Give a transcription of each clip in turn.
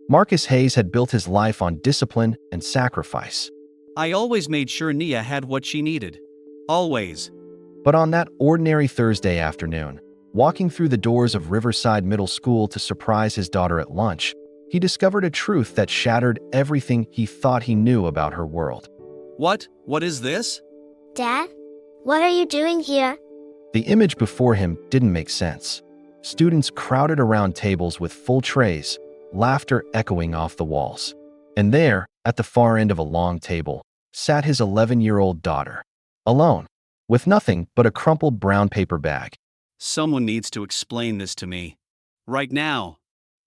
Marcus Hayes had built his life on discipline and sacrifice. I always made sure Nia had what she needed. Always. But on that ordinary Thursday afternoon, walking through the doors of Riverside Middle School to surprise his daughter at lunch, he discovered a truth that shattered everything he thought he knew about her world. What? What is this? Dad? What are you doing here? The image before him didn't make sense. Students crowded around tables with full trays, laughter echoing off the walls. And there, at the far end of a long table, sat his 11-year-old daughter, alone, with nothing but a crumpled brown paper bag. Someone needs to explain this to me. Right now.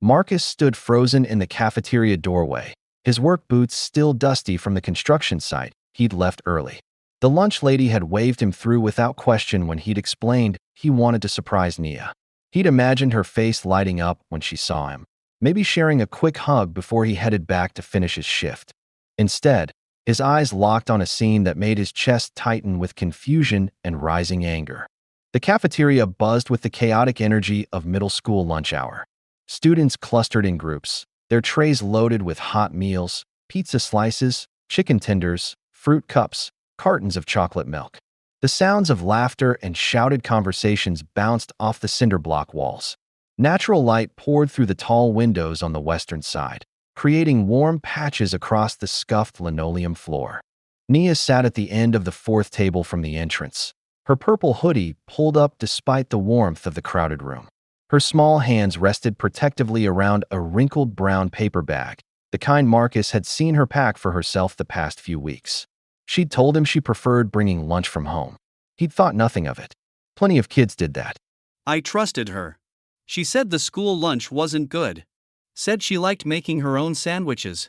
Marcus stood frozen in the cafeteria doorway, his work boots still dusty from the construction site he'd left early. The lunch lady had waved him through without question when he'd explained he wanted to surprise Nia. He'd imagined her face lighting up when she saw him, maybe sharing a quick hug before he headed back to finish his shift. Instead, his eyes locked on a scene that made his chest tighten with confusion and rising anger. The cafeteria buzzed with the chaotic energy of middle school lunch hour. Students clustered in groups, their trays loaded with hot meals, pizza slices, chicken tenders, fruit cups, cartons of chocolate milk. The sounds of laughter and shouted conversations bounced off the cinder block walls. Natural light poured through the tall windows on the western side, creating warm patches across the scuffed linoleum floor. Nia sat at the end of the fourth table from the entrance, her purple hoodie pulled up despite the warmth of the crowded room. Her small hands rested protectively around a wrinkled brown paper bag, the kind Marcus had seen her pack for herself the past few weeks. She'd told him she preferred bringing lunch from home. He'd thought nothing of it. Plenty of kids did that. I trusted her. She said the school lunch wasn't good. Said she liked making her own sandwiches.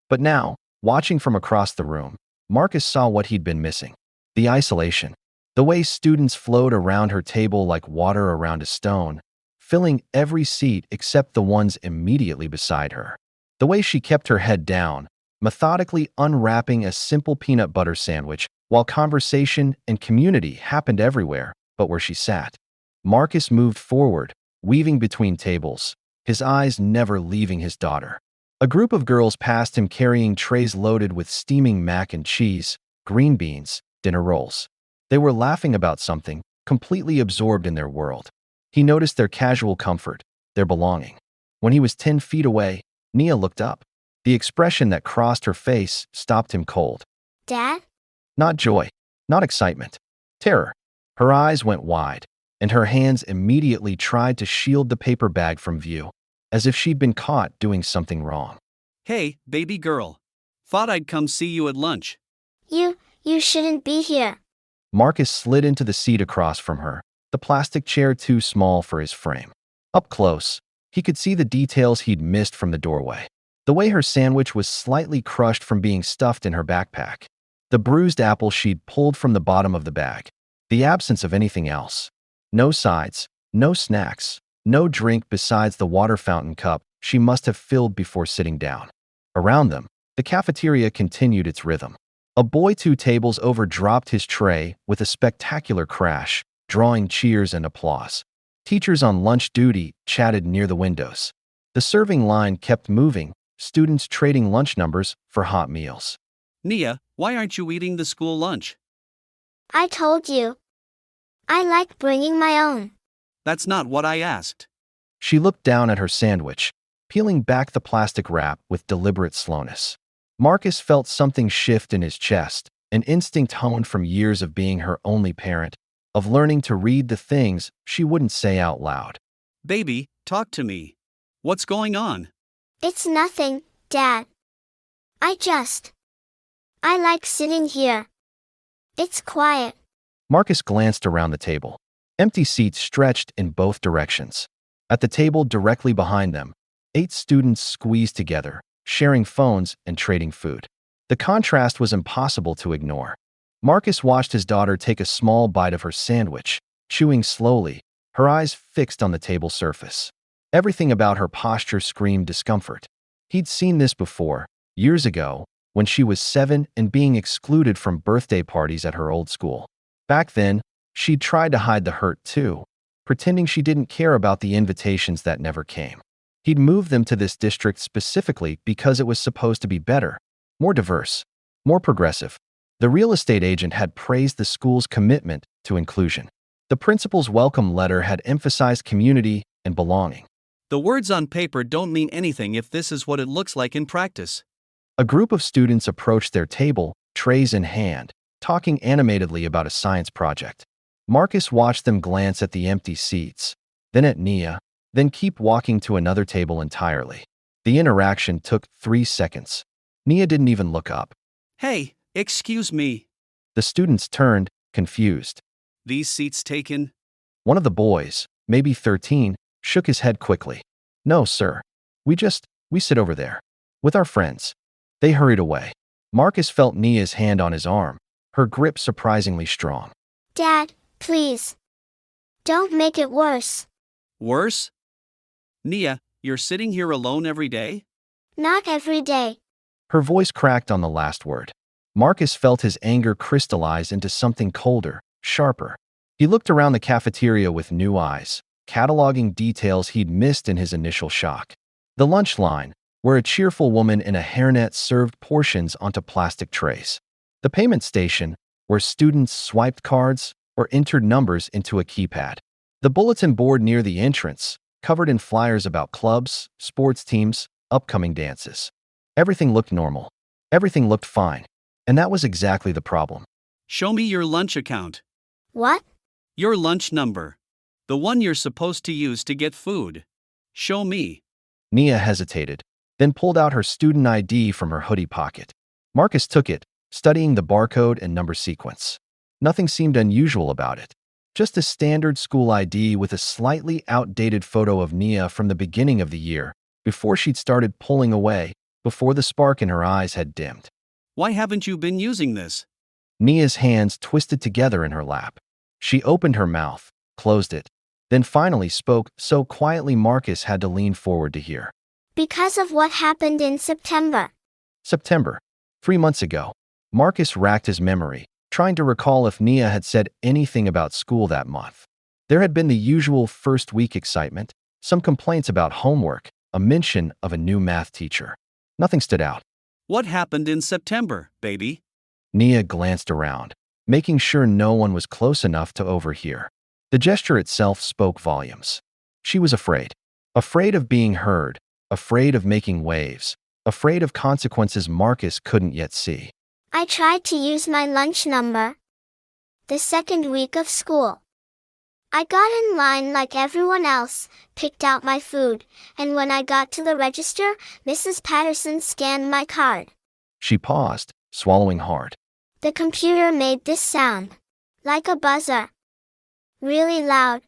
But now, watching from across the room, Marcus saw what he'd been missing. The isolation. The way students flowed around her table like water around a stone, filling every seat except the ones immediately beside her. The way she kept her head down, methodically unwrapping a simple peanut butter sandwich while conversation and community happened everywhere but where she sat. Marcus moved forward, weaving between tables, his eyes never leaving his daughter. A group of girls passed him carrying trays loaded with steaming mac and cheese, green beans, dinner rolls. They were laughing about something, completely absorbed in their world. He noticed their casual comfort, their belonging. When he was 10 feet away, Nia looked up. The expression that crossed her face stopped him cold. Dad? Not joy, not excitement. Terror. Her eyes went wide, and her hands immediately tried to shield the paper bag from view, as if she'd been caught doing something wrong. Hey, baby girl. Thought I'd come see you at lunch. You shouldn't be here. Marcus slid into the seat across from her, the plastic chair too small for his frame. Up close, he could see the details he'd missed from the doorway. The way her sandwich was slightly crushed from being stuffed in her backpack. The bruised apple she'd pulled from the bottom of the bag. The absence of anything else. No sides, no snacks, no drink besides the water fountain cup she must have filled before sitting down. Around them, the cafeteria continued its rhythm. A boy 2 tables over dropped his tray with a spectacular crash, drawing cheers and applause. Teachers on lunch duty chatted near the windows. The serving line kept moving, students trading lunch numbers for hot meals. Nia, why aren't you eating the school lunch? I told you. I like bringing my own. That's not what I asked. She looked down at her sandwich, peeling back the plastic wrap with deliberate slowness. Marcus felt something shift in his chest, an instinct honed from years of being her only parent, of learning to read the things she wouldn't say out loud. Baby, talk to me. What's going on? It's nothing, Dad. I like sitting here. It's quiet. Marcus glanced around the table. Empty seats stretched in both directions. At the table directly behind them, 8 students squeezed together, sharing phones and trading food. The contrast was impossible to ignore. Marcus watched his daughter take a small bite of her sandwich, chewing slowly, her eyes fixed on the table surface. Everything about her posture screamed discomfort. He'd seen this before, years ago, when she was 7 and being excluded from birthday parties at her old school. Back then, she'd tried to hide the hurt too, pretending she didn't care about the invitations that never came. He'd moved them to this district specifically because it was supposed to be better, more diverse, more progressive. The real estate agent had praised the school's commitment to inclusion. The principal's welcome letter had emphasized community and belonging. The words on paper don't mean anything if this is what it looks like in practice. A group of students approached their table, trays in hand, talking animatedly about a science project. Marcus watched them glance at the empty seats, then at Nia, then keep walking to another table entirely. The interaction took 3 seconds. Nia didn't even look up. Hey, excuse me. The students turned, confused. These seats taken? One of the boys, maybe 13, shook his head quickly. No, sir. We sit over there. With our friends. They hurried away. Marcus felt Nia's hand on his arm, her grip surprisingly strong. Dad, please. Don't make it worse. Worse? Nia, you're sitting here alone every day? Not every day. Her voice cracked on the last word. Marcus felt his anger crystallize into something colder, sharper. He looked around the cafeteria with new eyes, cataloging details he'd missed in his initial shock. The lunch line, where a cheerful woman in a hairnet served portions onto plastic trays. The payment station, where students swiped cards or entered numbers into a keypad. The bulletin board near the entrance, covered in flyers about clubs, sports teams, upcoming dances. Everything looked normal. Everything looked fine. And that was exactly the problem. Show me your lunch account. What? Your lunch number. The one you're supposed to use to get food. Show me. Nia hesitated, then pulled out her student ID from her hoodie pocket. Marcus took it, studying the barcode and number sequence. Nothing seemed unusual about it. Just a standard school ID with a slightly outdated photo of Nia from the beginning of the year, before she'd started pulling away, before the spark in her eyes had dimmed. Why haven't you been using this? Nia's hands twisted together in her lap. She opened her mouth, closed it, then finally spoke so quietly Marcus had to lean forward to hear. Because of what happened in September. September. 3 months ago. Marcus racked his memory, trying to recall if Nia had said anything about school that month. There had been the usual first-week excitement, some complaints about homework, a mention of a new math teacher. Nothing stood out. What happened in September, baby? Nia glanced around, making sure no one was close enough to overhear. The gesture itself spoke volumes. She was afraid. Afraid of being heard, afraid of making waves, afraid of consequences Marcus couldn't yet see. I tried to use my lunch number. The second week of school. I got in line like everyone else, picked out my food, and when I got to the register, Mrs. Patterson scanned my card. She paused, swallowing hard. The computer made this sound. Like a buzzer. Really loud.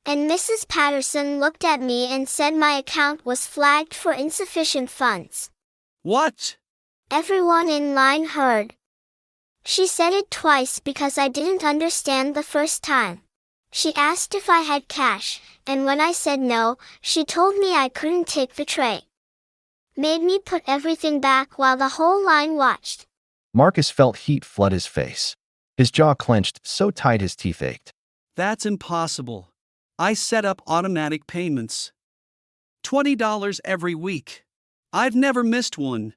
And Mrs. Patterson looked at me and said my account was flagged for insufficient funds. What? Everyone in line heard. She said it twice because I didn't understand the first time. She asked if I had cash, and when I said no, she told me I couldn't take the tray. Made me put everything back while the whole line watched. Marcus felt heat flood his face. His jaw clenched so tight his teeth ached. That's impossible. I set up automatic payments. $20 every week. I've never missed one.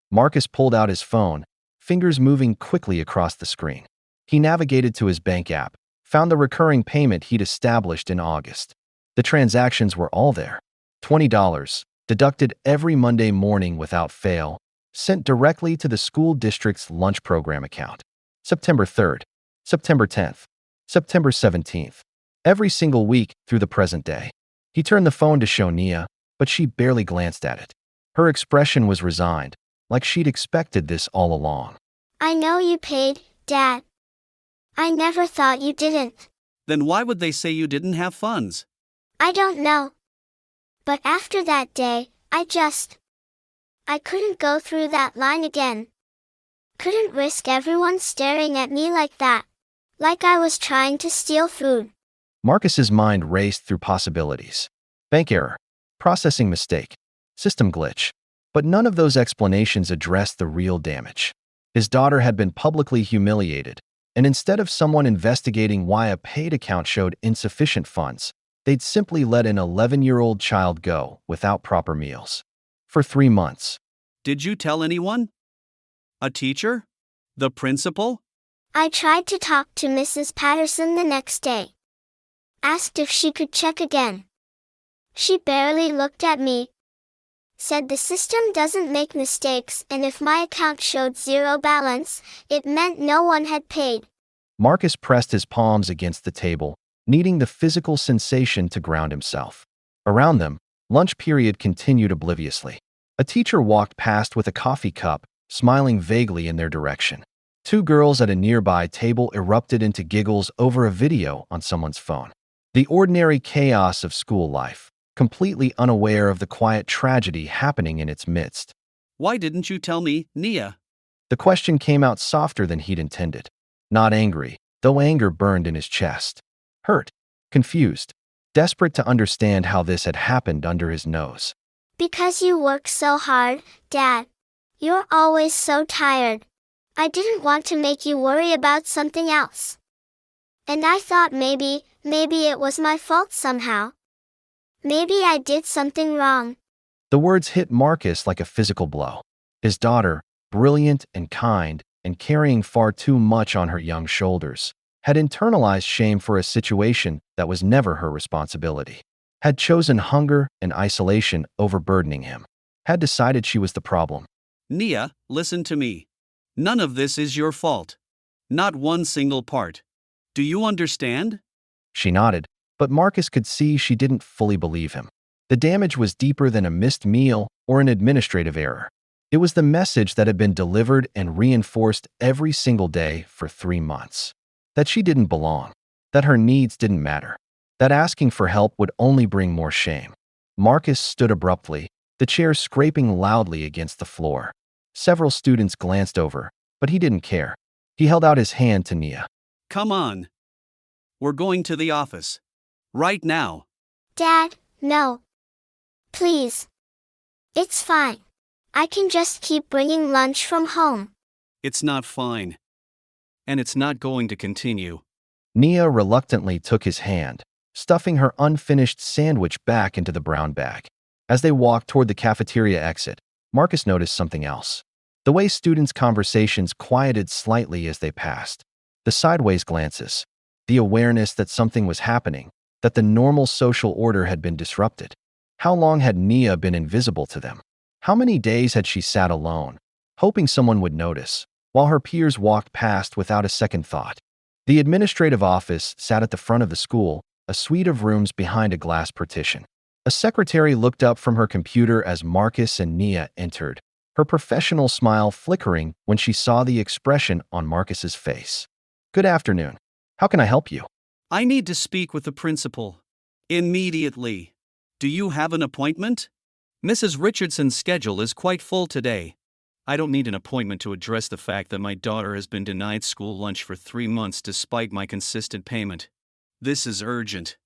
Marcus pulled out his phone, fingers moving quickly across the screen. He navigated to his bank app, found the recurring payment he'd established in August. The transactions were all there. $20, deducted every Monday morning without fail, sent directly to the school district's lunch program account. September 3rd, September 10th, September 17th. Every single week through the present day. He turned the phone to show Nia, but she barely glanced at it. Her expression was resigned, like she'd expected this all along. I know you paid, Dad. I never thought you didn't. Then why would they say you didn't have funds? I don't know. But after that day, I couldn't go through that line again. Couldn't risk everyone staring at me like that. Like I was trying to steal food. Marcus's mind raced through possibilities. Bank error, processing mistake, system glitch. But none of those explanations addressed the real damage. His daughter had been publicly humiliated, and instead of someone investigating why a paid account showed insufficient funds, They'd simply let an 11-year-old child go without proper meals. For 3 months. Did you tell anyone? A teacher? The principal? I tried to talk to Mrs. Patterson the next day. Asked if she could check again. She barely looked at me. Said the system doesn't make mistakes, and if my account showed zero balance, it meant no one had paid. Marcus pressed his palms against the table, needing the physical sensation to ground himself. Around them, lunch period continued obliviously. A teacher walked past with a coffee cup, smiling vaguely in their direction. 2 girls at a nearby table erupted into giggles over a video on someone's phone. The ordinary chaos of school life, completely unaware of the quiet tragedy happening in its midst. Why didn't you tell me, Nia? The question came out softer than he'd intended. Not angry, though anger burned in his chest. Hurt, confused, desperate to understand how this had happened under his nose. Because you work so hard, Dad. You're always so tired. I didn't want to make you worry about something else. And I thought maybe it was my fault somehow. Maybe I did something wrong. The words hit Marcus like a physical blow. His daughter, brilliant and kind, and carrying far too much on her young shoulders, had internalized shame for a situation that was never her responsibility. Had chosen hunger and isolation over burdening him. Had decided she was the problem. Nia, listen to me. None of this is your fault. Not one single part. Do you understand? She nodded, but Marcus could see she didn't fully believe him. The damage was deeper than a missed meal or an administrative error. It was the message that had been delivered and reinforced every single day for 3 months. That she didn't belong. That her needs didn't matter. That asking for help would only bring more shame. Marcus stood abruptly, the chair scraping loudly against the floor. Several students glanced over, but he didn't care. He held out his hand to Nia. Come on. We're going to the office. Right now. Dad, no. Please. It's fine. I can just keep bringing lunch from home. It's not fine. And it's not going to continue. Nia reluctantly took his hand, stuffing her unfinished sandwich back into the brown bag. As they walked toward the cafeteria exit, Marcus noticed something else. The way students' conversations quieted slightly as they passed. The sideways glances. The awareness that something was happening, that the normal social order had been disrupted. How long had Nia been invisible to them? How many days had she sat alone, hoping someone would notice, while her peers walked past without a second thought? The administrative office sat at the front of the school, a suite of rooms behind a glass partition. A secretary looked up from her computer as Marcus and Nia entered, her professional smile flickering when she saw the expression on Marcus's face. Good afternoon. How can I help you? I need to speak with the principal. Immediately. Do you have an appointment? Mrs. Richardson's schedule is quite full today. I don't need an appointment to address the fact that my daughter has been denied school lunch for 3 months despite my consistent payment. This is urgent.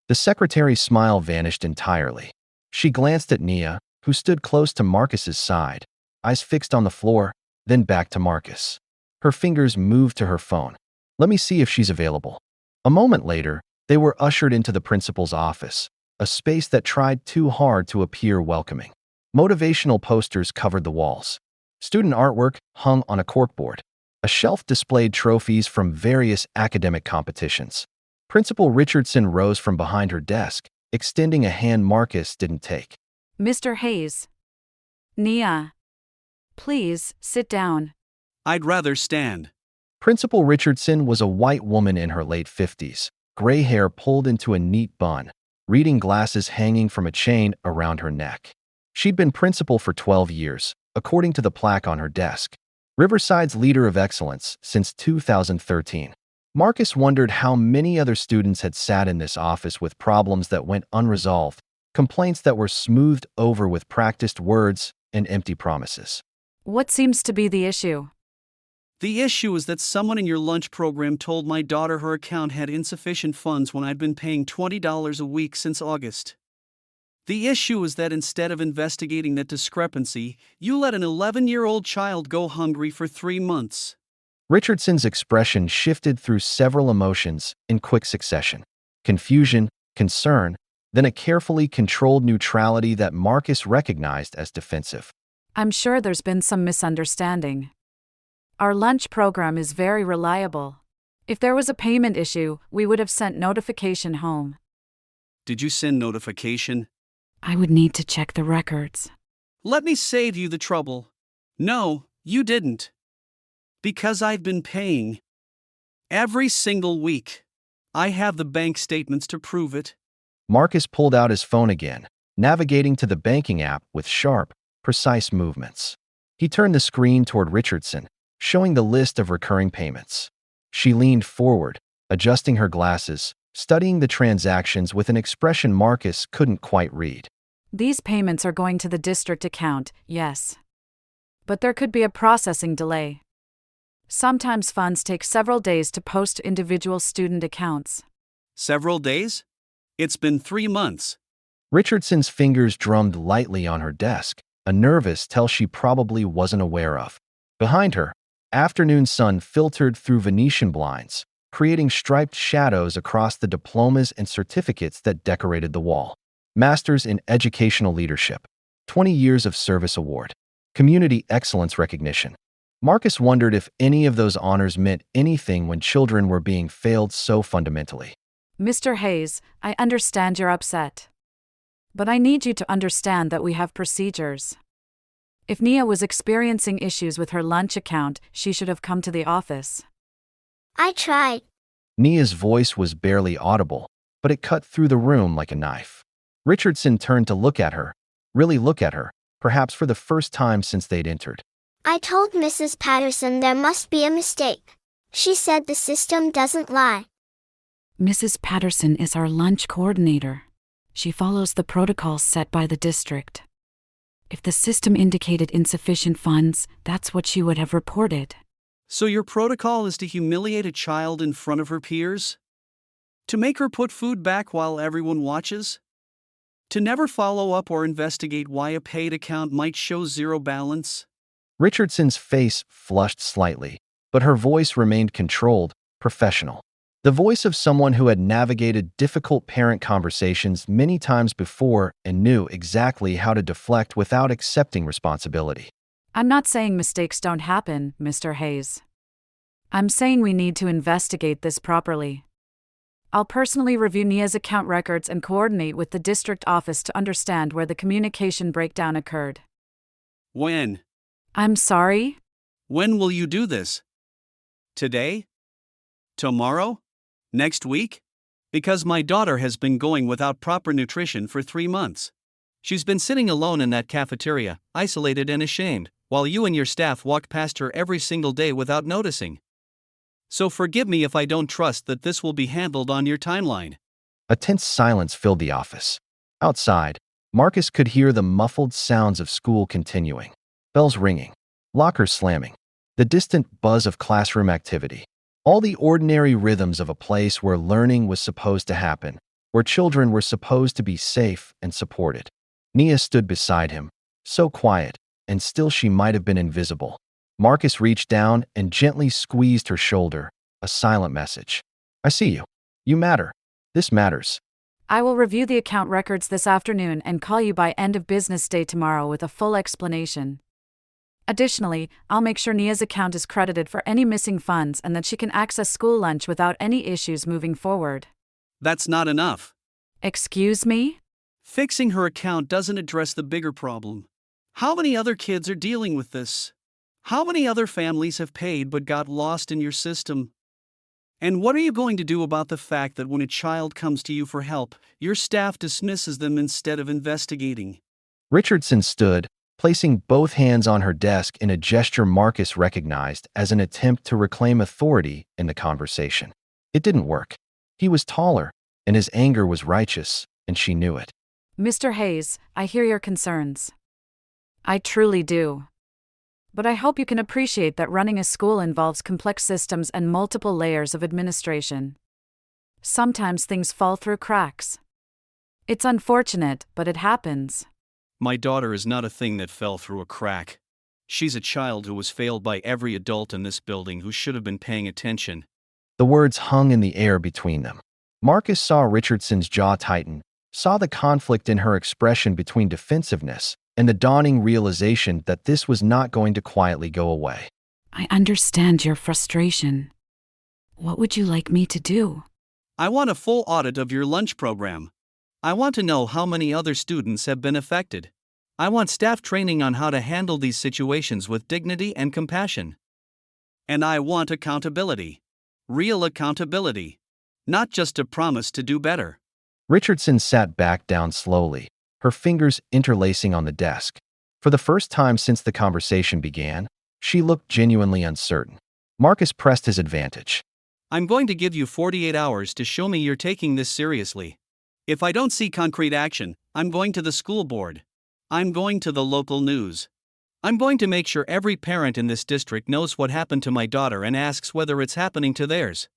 The secretary's smile vanished entirely. She glanced at Nia, who stood close to Marcus's side, eyes fixed on the floor, then back to Marcus. Her fingers moved to her phone. Let me see if she's available. A moment later, they were ushered into the principal's office, a space that tried too hard to appear welcoming. Motivational posters covered the walls. Student artwork hung on a corkboard. A shelf displayed trophies from various academic competitions. Principal Richardson rose from behind her desk, extending a hand Marcus didn't take. Mr. Hayes. Nia. Please, sit down. I'd rather stand. Principal Richardson was a white woman in her late 50s, gray hair pulled into a neat bun, reading glasses hanging from a chain around her neck. She'd been principal for 12 years, according to the plaque on her desk. Riverside's leader of excellence since 2013. Marcus wondered how many other students had sat in this office with problems that went unresolved, complaints that were smoothed over with practiced words and empty promises. What seems to be the issue? The issue is that someone in your lunch program told my daughter her account had insufficient funds when I'd been paying $20 a week since August. The issue is that instead of investigating that discrepancy, you let an 11-year-old child go hungry for 3 months. Richardson's expression shifted through several emotions in quick succession. Confusion, concern, then a carefully controlled neutrality that Marcus recognized as defensive. I'm sure there's been some misunderstanding. Our lunch program is very reliable. If there was a payment issue, we would have sent notification home. Did you send notification? I would need to check the records. Let me save you the trouble. No, you didn't. Because I've been paying. Every single week. I have the bank statements to prove it. Marcus pulled out his phone again, navigating to the banking app with sharp, precise movements. He turned the screen toward Richardson, showing the list of recurring payments. She leaned forward, adjusting her glasses, studying the transactions with an expression Marcus couldn't quite read. These payments are going to the district account, yes. But there could be a processing delay. Sometimes funds take several days to post to individual student accounts. Several days? It's been 3 months. Richardson's fingers drummed lightly on her desk, a nervous tell she probably wasn't aware of. Behind her, afternoon sun filtered through Venetian blinds, creating striped shadows across the diplomas and certificates that decorated the wall. Masters in Educational Leadership, 20 Years of Service Award, Community Excellence Recognition. Marcus wondered if any of those honors meant anything when children were being failed so fundamentally. Mr. Hayes, I understand you're upset. But I need you to understand that we have procedures. If Nia was experiencing issues with her lunch account, she should have come to the office. I tried. Nia's voice was barely audible, but it cut through the room like a knife. Richardson turned to look at her, really look at her, perhaps for the first time since they'd entered. I told Mrs. Patterson there must be a mistake. She said the system doesn't lie. Mrs. Patterson is our lunch coordinator. She follows the protocols set by the district. If the system indicated insufficient funds, that's what she would have reported. So your protocol is to humiliate a child in front of her peers? To make her put food back while everyone watches? To never follow up or investigate why a paid account might show zero balance? Richardson's face flushed slightly, but her voice remained controlled, professional. The voice of someone who had navigated difficult parent conversations many times before and knew exactly how to deflect without accepting responsibility. I'm not saying mistakes don't happen, Mr. Hayes. I'm saying we need to investigate this properly. I'll personally review Nia's account records and coordinate with the district office to understand where the communication breakdown occurred. When? I'm sorry? When will you do this? Today? Tomorrow? Next week? Because my daughter has been going without proper nutrition for 3 months. She's been sitting alone in that cafeteria, isolated and ashamed, while you and your staff walk past her every single day without noticing. So forgive me if I don't trust that this will be handled on your timeline. A tense silence filled the office. Outside, Marcus could hear the muffled sounds of school continuing. Bells ringing, lockers slamming, the distant buzz of classroom activity. All the ordinary rhythms of a place where learning was supposed to happen, where children were supposed to be safe and supported. Nia stood beside him, so quiet, and still she might have been invisible. Marcus reached down and gently squeezed her shoulder, a silent message. I see you. You matter. This matters. I will review the account records this afternoon and call you by end of business day tomorrow with a full explanation. Additionally, I'll make sure Nia's account is credited for any missing funds and that she can access school lunch without any issues moving forward. That's not enough. Excuse me? Fixing her account doesn't address the bigger problem. How many other kids are dealing with this? How many other families have paid but got lost in your system? And what are you going to do about the fact that when a child comes to you for help, your staff dismisses them instead of investigating? Richardson stood, placing both hands on her desk in a gesture Marcus recognized as an attempt to reclaim authority in the conversation. It didn't work. He was taller, and his anger was righteous, and she knew it. Mr. Hayes, I hear your concerns. I truly do. But I hope you can appreciate that running a school involves complex systems and multiple layers of administration. Sometimes things fall through cracks. It's unfortunate, but it happens. My daughter is not a thing that fell through a crack. She's a child who was failed by every adult in this building who should have been paying attention. The words hung in the air between them. Marcus saw Richardson's jaw tighten, saw the conflict in her expression between defensiveness and the dawning realization that this was not going to quietly go away. I understand your frustration. What would you like me to do? I want a full audit of your lunch program. I want to know how many other students have been affected. I want staff training on how to handle these situations with dignity and compassion. And I want accountability. Real accountability. Not just a promise to do better. Richardson sat back down slowly, her fingers interlacing on the desk. For the first time since the conversation began, she looked genuinely uncertain. Marcus pressed his advantage. I'm going to give you 48 hours to show me you're taking this seriously. If I don't see concrete action, I'm going to the school board. I'm going to the local news. I'm going to make sure every parent in this district knows what happened to my daughter and asks whether it's happening to theirs.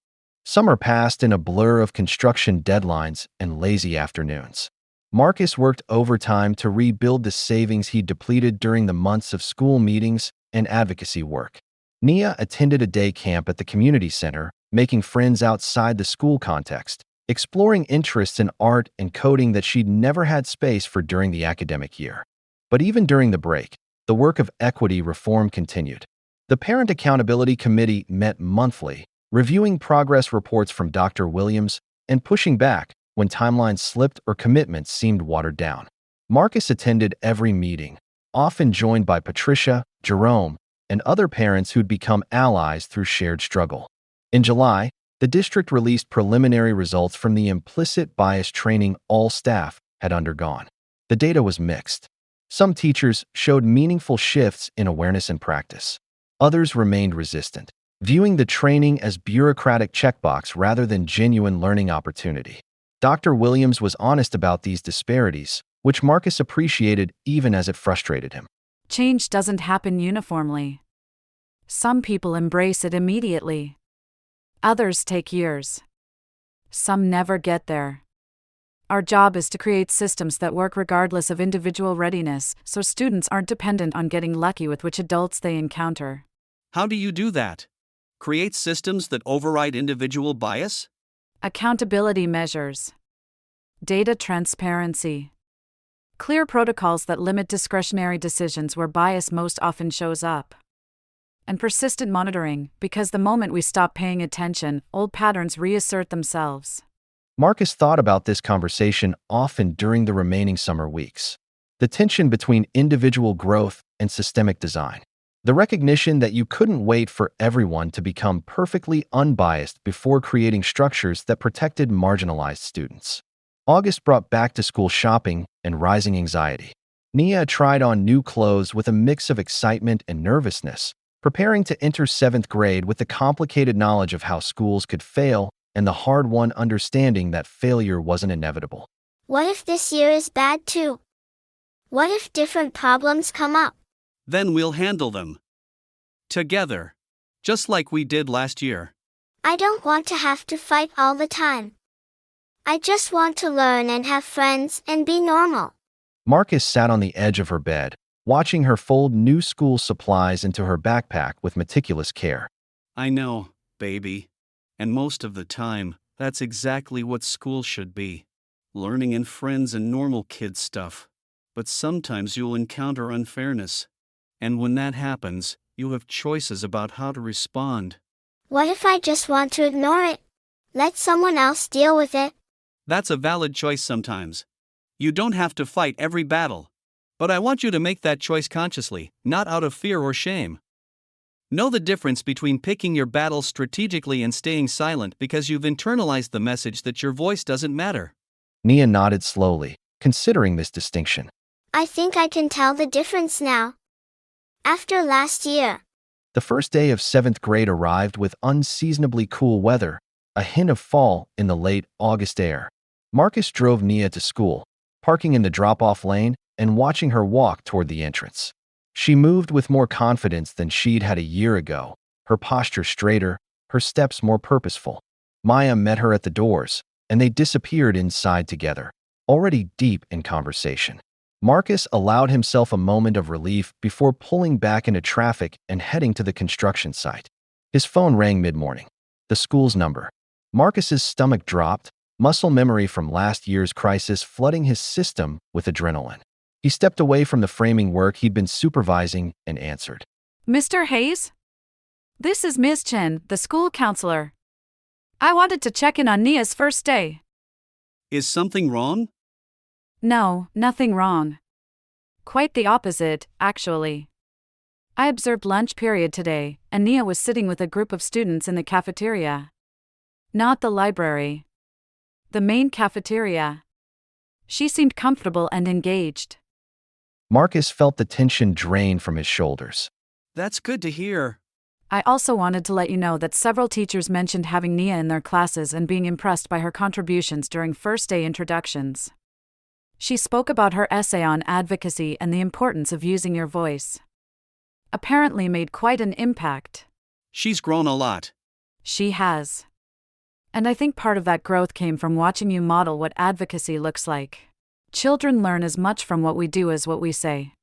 Summer passed in a blur of construction deadlines and lazy afternoons. Marcus worked overtime to rebuild the savings he depleted during the months of school meetings and advocacy work. Nia attended a day camp at the community center, making friends outside the school context, exploring interests in art and coding that she'd never had space for during the academic year. But even during the break, the work of equity reform continued. The Parent Accountability Committee met monthly, reviewing progress reports from Dr. Williams and pushing back when timelines slipped or commitments seemed watered down. Marcus attended every meeting, often joined by Patricia, Jerome, and other parents who'd become allies through shared struggle. In July, the district released preliminary results from the implicit bias training all staff had undergone. The data was mixed. Some teachers showed meaningful shifts in awareness and practice. Others remained resistant, viewing the training as bureaucratic checkbox rather than genuine learning opportunity. Dr. Williams was honest about these disparities, which Marcus appreciated even as it frustrated him. Change doesn't happen uniformly. Some people embrace it immediately. Others take years. Some never get there. Our job is to create systems that work regardless of individual readiness, so students aren't dependent on getting lucky with which adults they encounter. How do you do that? Create systems that override individual bias? Accountability measures. Data transparency. Clear protocols that limit discretionary decisions where bias most often shows up. And persistent monitoring, because the moment we stop paying attention, old patterns reassert themselves. Marcus thought about this conversation often during the remaining summer weeks. The tension between individual growth and systemic design. The recognition that you couldn't wait for everyone to become perfectly unbiased before creating structures that protected marginalized students. August brought back-to-school shopping and rising anxiety. Nia tried on new clothes with a mix of excitement and nervousness, preparing to enter 7th grade with the complicated knowledge of how schools could fail and the hard-won understanding that failure wasn't inevitable. What if this year is bad too? What if different problems come up? Then we'll handle them. Together. Just like we did last year. I don't want to have to fight all the time. I just want to learn and have friends and be normal. Marcus sat on the edge of her bed, watching her fold new school supplies into her backpack with meticulous care. I know, baby. And most of the time, that's exactly what school should be. Learning and friends and normal kid stuff. But sometimes you'll encounter unfairness. And when that happens, you have choices about how to respond. What if I just want to ignore it? Let someone else deal with it. That's a valid choice sometimes. You don't have to fight every battle. But I want you to make that choice consciously, not out of fear or shame. Know the difference between picking your battles strategically and staying silent because you've internalized the message that your voice doesn't matter. Nia nodded slowly, considering this distinction. I think I can tell the difference now. After last year. The first day of 7th grade arrived with unseasonably cool weather, a hint of fall in the late August air. Marcus drove Nia to school, parking in the drop-off lane and watching her walk toward the entrance. She moved with more confidence than she'd had a year ago, her posture straighter, her steps more purposeful. Maya met her at the doors, and they disappeared inside together, already deep in conversation. Marcus allowed himself a moment of relief before pulling back into traffic and heading to the construction site. His phone rang mid-morning. The school's number. Marcus's stomach dropped, muscle memory from last year's crisis flooding his system with adrenaline. He stepped away from the framing work he'd been supervising and answered. Mr. Hayes? This is Ms. Chen, the school counselor. I wanted to check in on Nia's first day. Is something wrong? No, nothing wrong. Quite the opposite, actually. I observed lunch period today, and Nia was sitting with a group of students in the cafeteria. Not the library. The main cafeteria. She seemed comfortable and engaged. Marcus felt the tension drain from his shoulders. That's good to hear. I also wanted to let you know that several teachers mentioned having Nia in their classes and being impressed by her contributions during first day introductions. She spoke about her essay on advocacy and the importance of using your voice. Apparently made quite an impact. She's grown a lot. She has. And I think part of that growth came from watching you model what advocacy looks like. Children learn as much from what we do as what we say.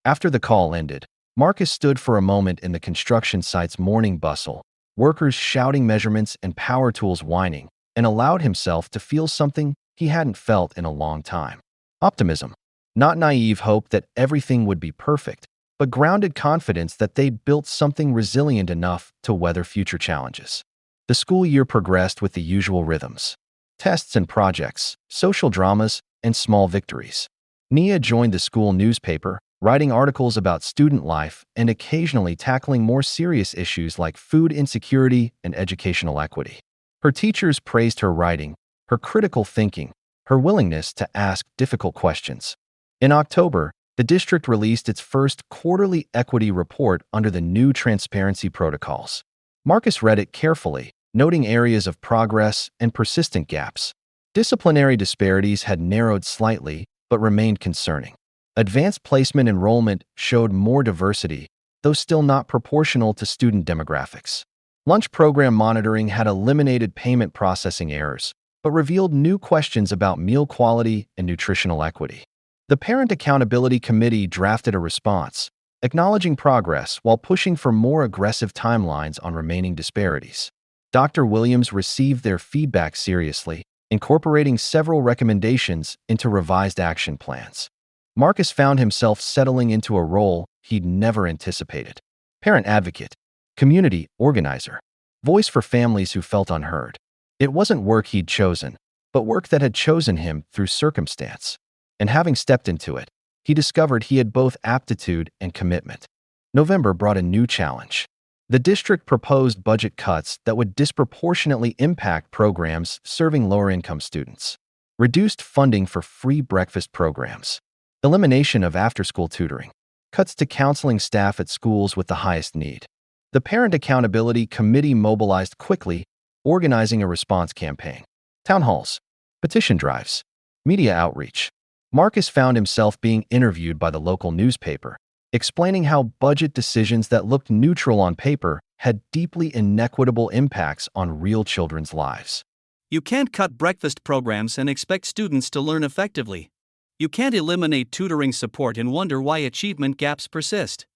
After the call ended, Marcus stood for a moment in the construction site's morning bustle, workers shouting measurements and power tools whining, and allowed himself to feel something he hadn't felt in a long time. Optimism. Not naive hope that everything would be perfect, but grounded confidence that they'd built something resilient enough to weather future challenges. The school year progressed with the usual rhythms. Tests and projects, social dramas, and small victories. Nia joined the school newspaper, writing articles about student life and occasionally tackling more serious issues like food insecurity and educational equity. Her teachers praised her writing, her critical thinking, her willingness to ask difficult questions. In October, the district released its first quarterly equity report under the new transparency protocols. Marcus read it carefully, noting areas of progress and persistent gaps. Disciplinary disparities had narrowed slightly, but remained concerning. Advanced placement enrollment showed more diversity, though still not proportional to student demographics. Lunch program monitoring had eliminated payment processing errors, but revealed new questions about meal quality and nutritional equity. The Parent Accountability Committee drafted a response, acknowledging progress while pushing for more aggressive timelines on remaining disparities. Dr. Williams received their feedback seriously, incorporating several recommendations into revised action plans. Marcus found himself settling into a role he'd never anticipated. Parent advocate, community organizer, voice for families who felt unheard. It wasn't work he'd chosen, but work that had chosen him through circumstance. And having stepped into it, he discovered he had both aptitude and commitment. November brought a new challenge. The district proposed budget cuts that would disproportionately impact programs serving lower-income students. Reduced funding for free breakfast programs. Elimination of after-school tutoring. Cuts to counseling staff at schools with the highest need. The Parent Accountability Committee mobilized quickly, organizing a response campaign. Town halls, petition drives, media outreach. Marcus found himself being interviewed by the local newspaper, explaining how budget decisions that looked neutral on paper had deeply inequitable impacts on real children's lives. You can't cut breakfast programs and expect students to learn effectively. You can't eliminate tutoring support and wonder why achievement gaps persist.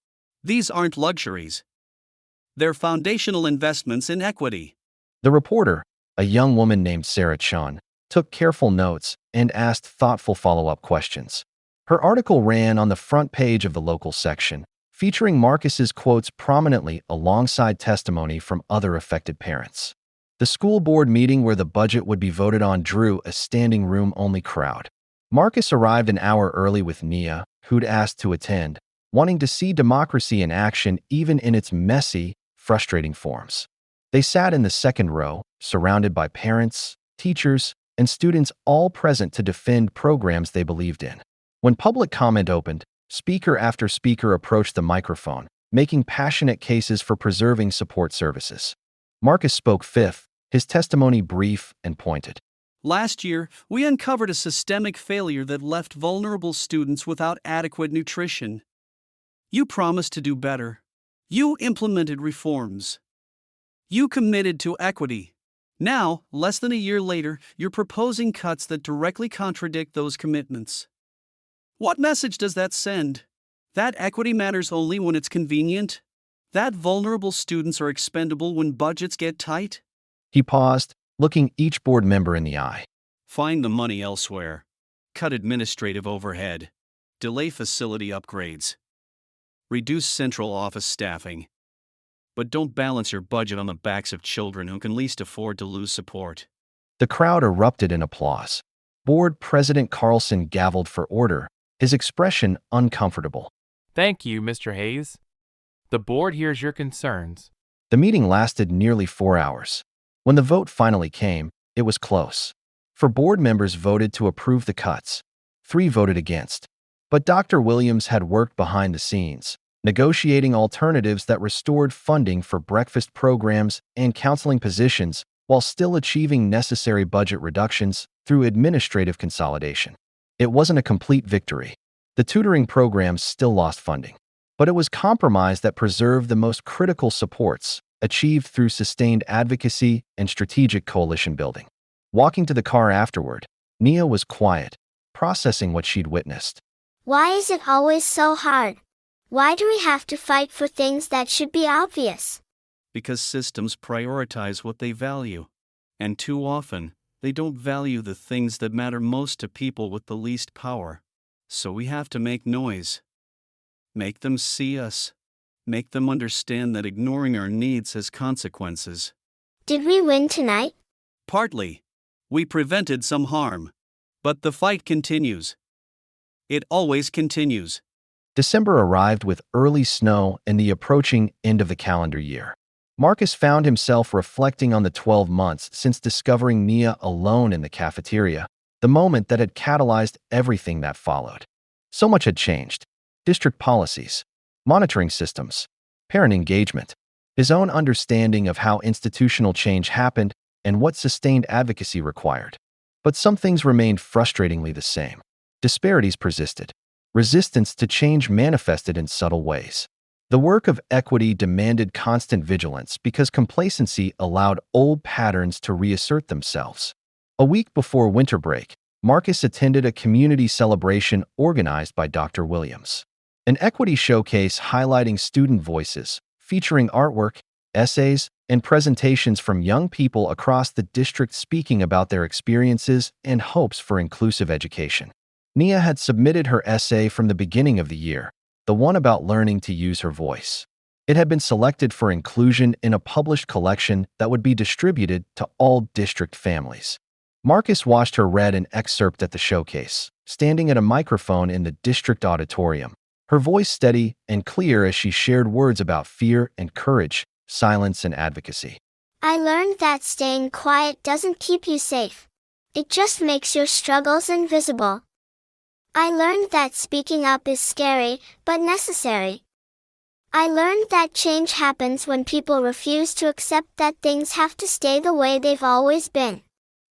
These aren't luxuries. They're foundational investments in equity. The reporter, a young woman named Sarah Chun, took careful notes and asked thoughtful follow-up questions. Her article ran on the front page of the local section, featuring Marcus's quotes prominently alongside testimony from other affected parents. The school board meeting where the budget would be voted on drew a standing room-only crowd. Marcus arrived an hour early with Nia, who'd asked to attend, wanting to see democracy in action even in its messy, frustrating forms. They sat in the second row, surrounded by parents, teachers, and students all present to defend programs they believed in. When public comment opened, speaker after speaker approached the microphone, making passionate cases for preserving support services. Marcus spoke fifth, his testimony brief and pointed. Last year, we uncovered a systemic failure that left vulnerable students without adequate nutrition. You promised to do better. You implemented reforms. You committed to equity. Now, less than a year later, you're proposing cuts that directly contradict those commitments. What message does that send? That equity matters only when it's convenient? That vulnerable students are expendable when budgets get tight? He paused, looking each board member in the eye. Find the money elsewhere. Cut administrative overhead. Delay facility upgrades. Reduce central office staffing. But don't balance your budget on the backs of children who can least afford to lose support. The crowd erupted in applause. Board President Carlson gavelled for order, his expression uncomfortable. Thank you, Mr. Hayes. The board hears your concerns. The meeting lasted nearly 4 hours. When the vote finally came, it was close. 4 board members voted to approve the cuts. 3 voted against. But Dr. Williams had worked behind the scenes, negotiating alternatives that restored funding for breakfast programs and counseling positions while still achieving necessary budget reductions through administrative consolidation. It wasn't a complete victory. The tutoring programs still lost funding, but it was compromise that preserved the most critical supports, achieved through sustained advocacy and strategic coalition building. Walking to the car afterward, Nia was quiet, processing what she'd witnessed. Why is it always so hard? Why do we have to fight for things that should be obvious? Because systems prioritize what they value. And too often, they don't value the things that matter most to people with the least power. So we have to make noise. Make them see us. Make them understand that ignoring our needs has consequences. Did we win tonight? Partly. We prevented some harm. But the fight continues. It always continues. December arrived with early snow and the approaching end of the calendar year. Marcus found himself reflecting on the 12 months since discovering Nia alone in the cafeteria, the moment that had catalyzed everything that followed. So much had changed. District policies, monitoring systems, parent engagement, his own understanding of how institutional change happened and what sustained advocacy required. But some things remained frustratingly the same. Disparities persisted. Resistance to change manifested in subtle ways. The work of equity demanded constant vigilance because complacency allowed old patterns to reassert themselves. A week before winter break, Marcus attended a community celebration organized by Dr. Williams. An equity showcase highlighting student voices, featuring artwork, essays, and presentations from young people across the district speaking about their experiences and hopes for inclusive education. Nia had submitted her essay from the beginning of the year, the one about learning to use her voice. It had been selected for inclusion in a published collection that would be distributed to all district families. Marcus watched her read an excerpt at the showcase, standing at a microphone in the district auditorium, her voice steady and clear as she shared words about fear and courage, silence and advocacy. I learned that staying quiet doesn't keep you safe. It just makes your struggles invisible. I learned that speaking up is scary, but necessary. I learned that change happens when people refuse to accept that things have to stay the way they've always been.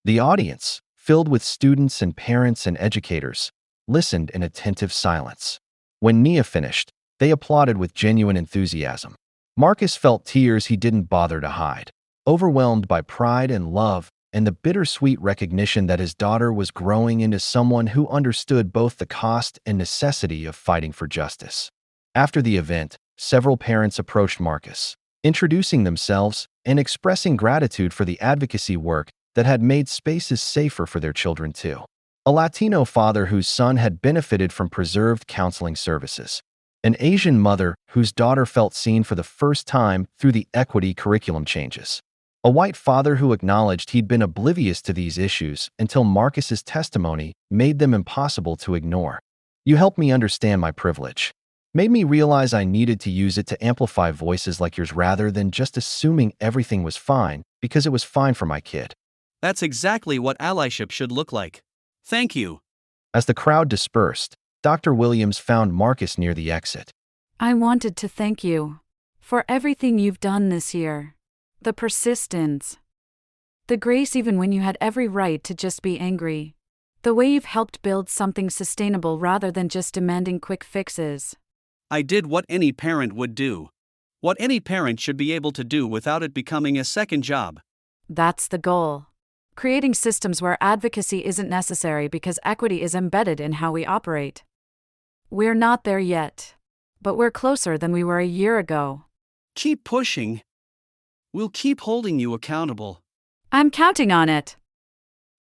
The audience, filled with students and parents and educators, listened in attentive silence. When Nia finished, they applauded with genuine enthusiasm. Marcus felt tears he didn't bother to hide, overwhelmed by pride and love and the bittersweet recognition that his daughter was growing into someone who understood both the cost and necessity of fighting for justice. After the event, several parents approached Marcus, introducing themselves and expressing gratitude for the advocacy work that had made spaces safer for their children too. A Latino father whose son had benefited from preserved counseling services. An Asian mother whose daughter felt seen for the first time through the equity curriculum changes. A white father who acknowledged he'd been oblivious to these issues until Marcus's testimony made them impossible to ignore. You helped me understand my privilege. Made me realize I needed to use it to amplify voices like yours rather than just assuming everything was fine because it was fine for my kid. That's exactly what allyship should look like. Thank you. As the crowd dispersed, Dr. Williams found Marcus near the exit. I wanted to thank you for everything you've done this year. The persistence. The grace even when you had every right to just be angry. The way you've helped build something sustainable rather than just demanding quick fixes. I did what any parent would do. What any parent should be able to do without it becoming a second job. That's the goal. Creating systems where advocacy isn't necessary because equity is embedded in how we operate. We're not there yet, but we're closer than we were a year ago. Keep pushing. We'll keep holding you accountable. I'm counting on it.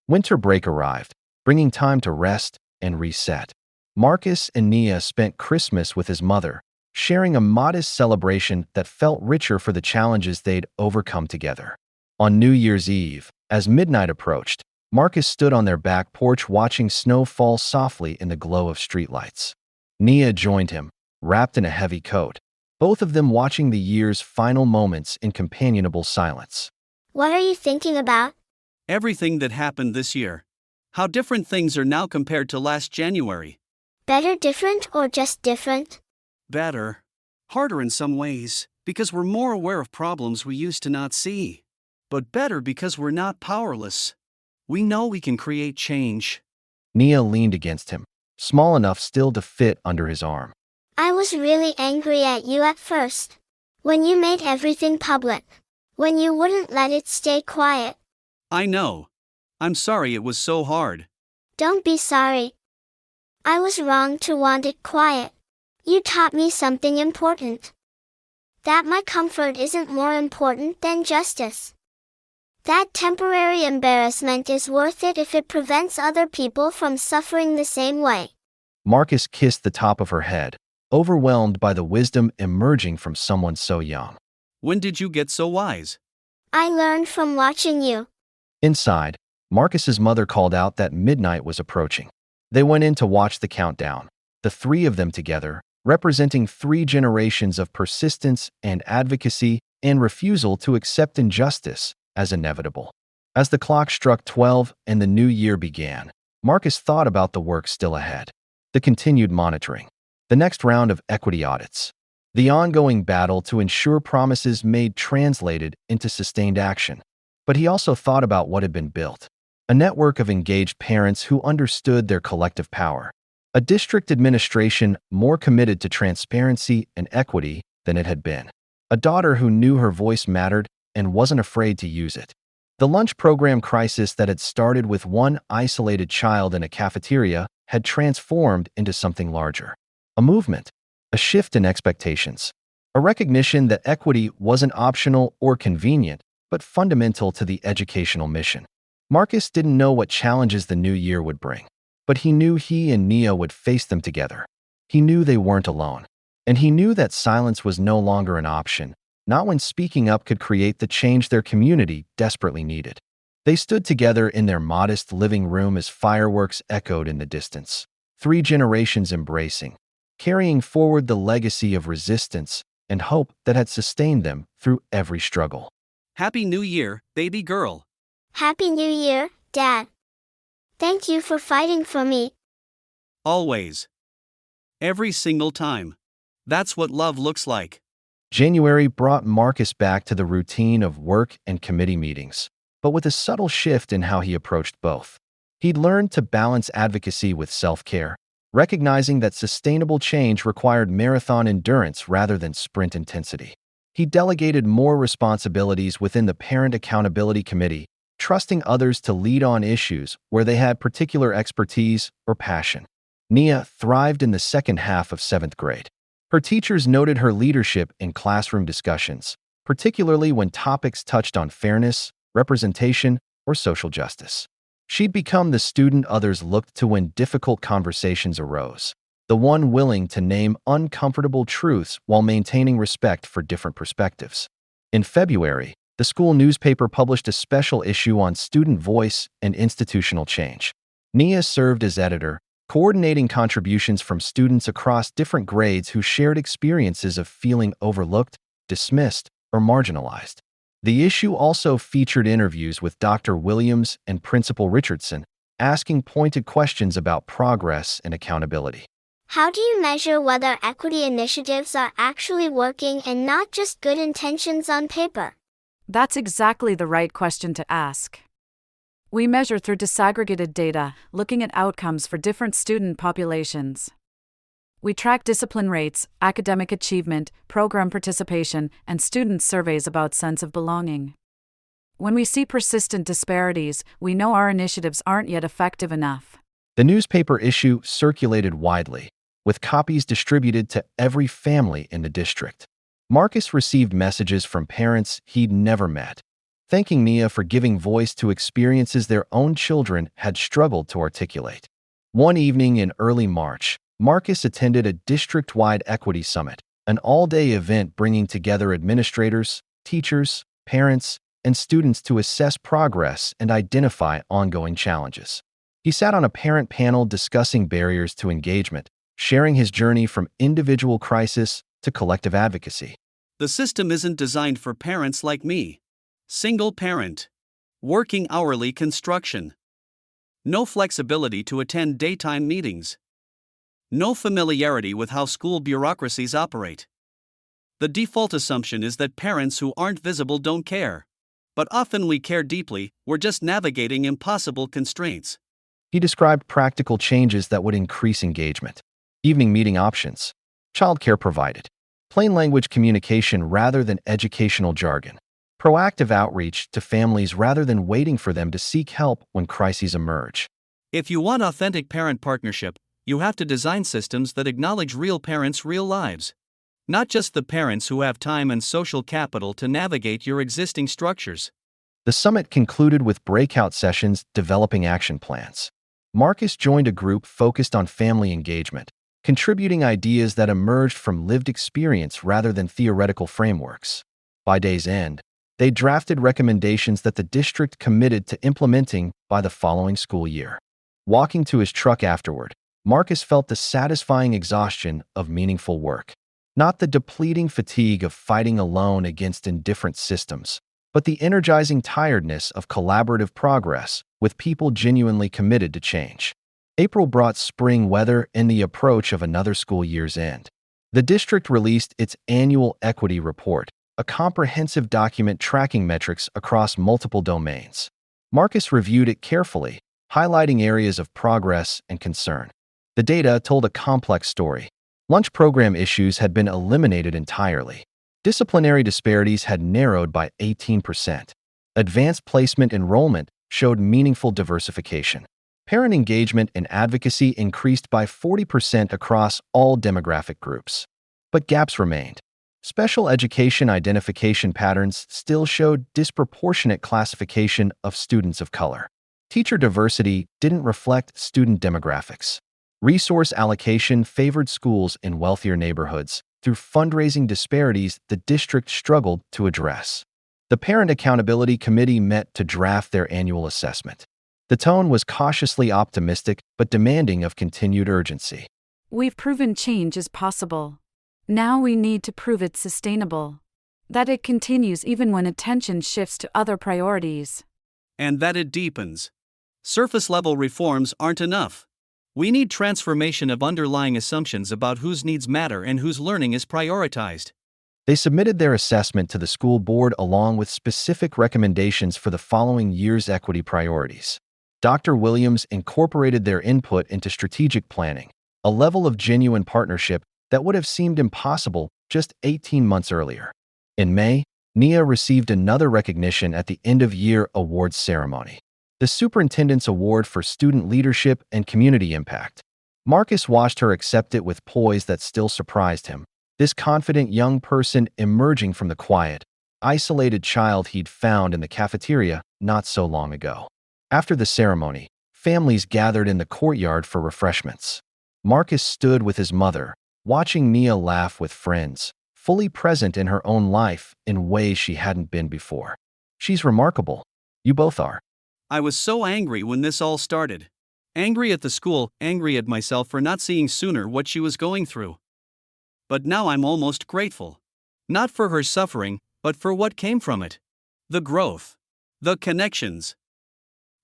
Winter break arrived, bringing time to rest and reset. Marcus and Nia spent Christmas with his mother, sharing a modest celebration that felt richer for the challenges they'd overcome together. On New Year's Eve, as midnight approached, Marcus stood on their back porch watching snow fall softly in the glow of streetlights. Nia joined him, wrapped in a heavy coat, both of them watching the year's final moments in companionable silence. What are you thinking about? Everything that happened this year. How different things are now compared to last January. Better, different, or just different? Better. Harder in some ways, because we're more aware of problems we used to not see. But better because we're not powerless. We know we can create change. Nia leaned against him, small enough still to fit under his arm. I was really angry at you at first. When you made everything public. When you wouldn't let it stay quiet. I know. I'm sorry it was so hard. Don't be sorry. I was wrong to want it quiet. You taught me something important. That my comfort isn't more important than justice. That temporary embarrassment is worth it if it prevents other people from suffering the same way. Marcus kissed the top of her head, overwhelmed by the wisdom emerging from someone so young. When did you get so wise? I learned from watching you. Inside, Marcus's mother called out that midnight was approaching. They went in to watch the countdown, the three of them together, representing 3 generations of persistence and advocacy and refusal to accept injustice as inevitable. As the clock struck 12 and the new year began, Marcus thought about the work still ahead, the continued monitoring, the next round of equity audits, the ongoing battle to ensure promises made translated into sustained action. But he also thought about what had been built, a network of engaged parents who understood their collective power, a district administration more committed to transparency and equity than it had been, a daughter who knew her voice mattered and wasn't afraid to use it. The lunch program crisis that had started with one isolated child in a cafeteria had transformed into something larger. A movement, a shift in expectations, a recognition that equity wasn't optional or convenient, but fundamental to the educational mission. Marcus didn't know what challenges the new year would bring, but he knew he and Nia would face them together. He knew they weren't alone, and he knew that silence was no longer an option, not when speaking up could create the change their community desperately needed. They stood together in their modest living room as fireworks echoed in the distance, 3 generations embracing, carrying forward the legacy of resistance and hope that had sustained them through every struggle. Happy New Year, baby girl. Happy New Year, Dad. Thank you for fighting for me. Always. Every single time. That's what love looks like. January brought Marcus back to the routine of work and committee meetings, but with a subtle shift in how he approached both. He'd learned to balance advocacy with self-care, recognizing that sustainable change required marathon endurance rather than sprint intensity. He delegated more responsibilities within the Parent Accountability Committee, trusting others to lead on issues where they had particular expertise or passion. Nia thrived in the second half of 7th grade. Her teachers noted her leadership in classroom discussions, particularly when topics touched on fairness, representation, or social justice. She'd become the student others looked to when difficult conversations arose, the one willing to name uncomfortable truths while maintaining respect for different perspectives. In February, the school newspaper published a special issue on student voice and institutional change. Nia served as editor, coordinating contributions from students across different grades who shared experiences of feeling overlooked, dismissed, or marginalized. The issue also featured interviews with Dr. Williams and Principal Richardson, asking pointed questions about progress and accountability. How do you measure whether equity initiatives are actually working and not just good intentions on paper? That's exactly the right question to ask. We measure through disaggregated data, looking at outcomes for different student populations. We track discipline rates, academic achievement, program participation, and student surveys about sense of belonging. When we see persistent disparities, we know our initiatives aren't yet effective enough. The newspaper issue circulated widely, with copies distributed to every family in the district. Marcus received messages from parents he'd never met, thanking Nia for giving voice to experiences their own children had struggled to articulate. One evening in early March, Marcus attended a district-wide equity summit, an all-day event bringing together administrators, teachers, parents, and students to assess progress and identify ongoing challenges. He sat on a parent panel discussing barriers to engagement, sharing his journey from individual crisis to collective advocacy. The system isn't designed for parents like me. Single parent. Working hourly construction. No flexibility to attend daytime meetings. No familiarity with how school bureaucracies operate. The default assumption is that parents who aren't visible don't care. But often we care deeply, we're just navigating impossible constraints. He described practical changes that would increase engagement. Evening meeting options. Childcare provided. Plain language communication rather than educational jargon. Proactive outreach to families rather than waiting for them to seek help when crises emerge. If you want authentic parent partnership, you have to design systems that acknowledge real parents' real lives. Not just the parents who have time and social capital to navigate your existing structures. The summit concluded with breakout sessions developing action plans. Marcus joined a group focused on family engagement, contributing ideas that emerged from lived experience rather than theoretical frameworks. By day's end, they drafted recommendations that the district committed to implementing by the following school year. Walking to his truck afterward, Marcus felt the satisfying exhaustion of meaningful work. Not the depleting fatigue of fighting alone against indifferent systems, but the energizing tiredness of collaborative progress with people genuinely committed to change. April brought spring weather and the approach of another school year's end. The district released its annual equity report, a comprehensive document tracking metrics across multiple domains. Marcus reviewed it carefully, highlighting areas of progress and concern. The data told a complex story. Lunch program issues had been eliminated entirely. Disciplinary disparities had narrowed by 18%. Advanced placement enrollment showed meaningful diversification. Parent engagement and advocacy increased by 40% across all demographic groups. But gaps remained. Special education identification patterns still showed disproportionate classification of students of color. Teacher diversity didn't reflect student demographics. Resource allocation favored schools in wealthier neighborhoods through fundraising disparities the district struggled to address. The Parent Accountability Committee met to draft their annual assessment. The tone was cautiously optimistic but demanding of continued urgency. We've proven change is possible. Now we need to prove it's sustainable. That it continues even when attention shifts to other priorities. And that it deepens. Surface-level reforms aren't enough. We need transformation of underlying assumptions about whose needs matter and whose learning is prioritized. They submitted their assessment to the school board along with specific recommendations for the following year's equity priorities. Dr. Williams incorporated their input into strategic planning, a level of genuine partnership that would have seemed impossible just 18 months earlier. In May, Nia received another recognition at the end-of-year awards ceremony. The Superintendent's Award for Student Leadership and Community Impact. Marcus watched her accept it with poise that still surprised him. This confident young person emerging from the quiet, isolated child he'd found in the cafeteria not so long ago. After the ceremony, families gathered in the courtyard for refreshments. Marcus stood with his mother, watching Nia laugh with friends, fully present in her own life in ways she hadn't been before. She's remarkable. You both are. I was so angry when this all started. Angry at the school, angry at myself for not seeing sooner what she was going through. But now I'm almost grateful. Not for her suffering, but for what came from it. The growth. The connections.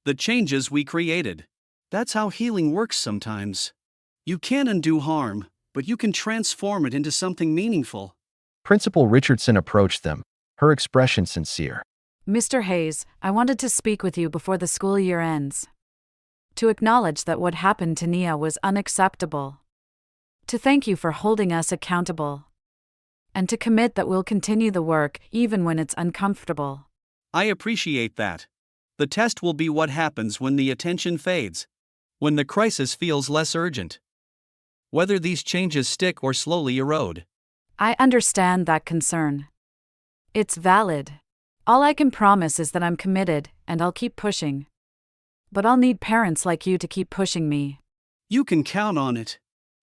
The changes we created. That's how healing works sometimes. You can't undo harm, but you can transform it into something meaningful. Principal Richardson approached them, her expression sincere. Mr. Hayes, I wanted to speak with you before the school year ends. To acknowledge that what happened to Nia was unacceptable. To thank you for holding us accountable. And to commit that we'll continue the work even when it's uncomfortable. I appreciate that. The test will be what happens when the attention fades. When the crisis feels less urgent. Whether these changes stick or slowly erode. I understand that concern. It's valid. All I can promise is that I'm committed, and I'll keep pushing. But I'll need parents like you to keep pushing me. You can count on it.